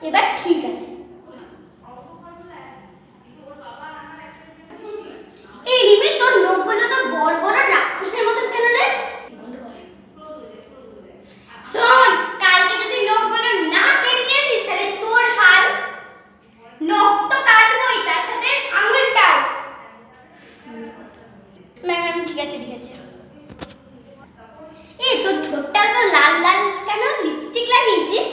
এবার ঠিক আছে। এই রিমি, তোর নখগুলো তো বড় বড় রাক্ষসের মতন কেন রে? শোন, কালকে যদি নখগুলো না কেটে দিয়েছিস তাহলে তোর হাল। নখ তো কাটবই, তার সাথে আঙুলটাও। ম্যাম ঠিক আছে ঠিক আছে। এই তোর ঠোঁটটা তো লাল লাল কেন? লিপস্টিক লাগিয়েছিস?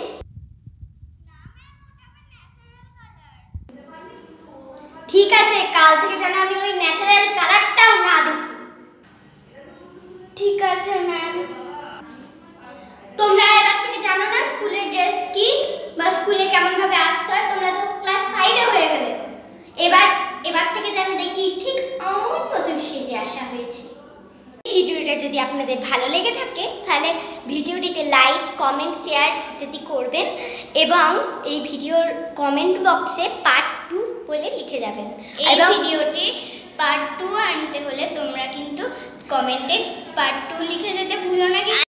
ঠিক আছে, কাল থেকে যেন আমি ওই ন্যাচারাল কালারটাও না দেখি। ঠিক আছে ম্যাম। তোমরা এবার থেকে জানো না স্কুলের ড্রেস কি বা স্কুলে কেমন ভাবে আসতে হয়? তোমরা তো ক্লাস 5-এ হয়ে গেলে। এবার থেকে যেন দেখি ঠিক আমার মতন সেজে আসা হয়েছে। ভিডিওটা যদি আপনাদের ভালো লেগে থাকে তাহলে ভিডিওটিতে লাইক, কমেন্ট, শেয়ার ইত্যাদি করবেন এবং এই ভিডিওর কমেন্ট বক্সে পার্ট 2 বলে লিখে যাবেন। এই ভিডিওটি পার্ট 2 আনতে হলে তোমরা কিন্তু কমেন্টে পার্ট 2 লিখে যেতে ভুলো না।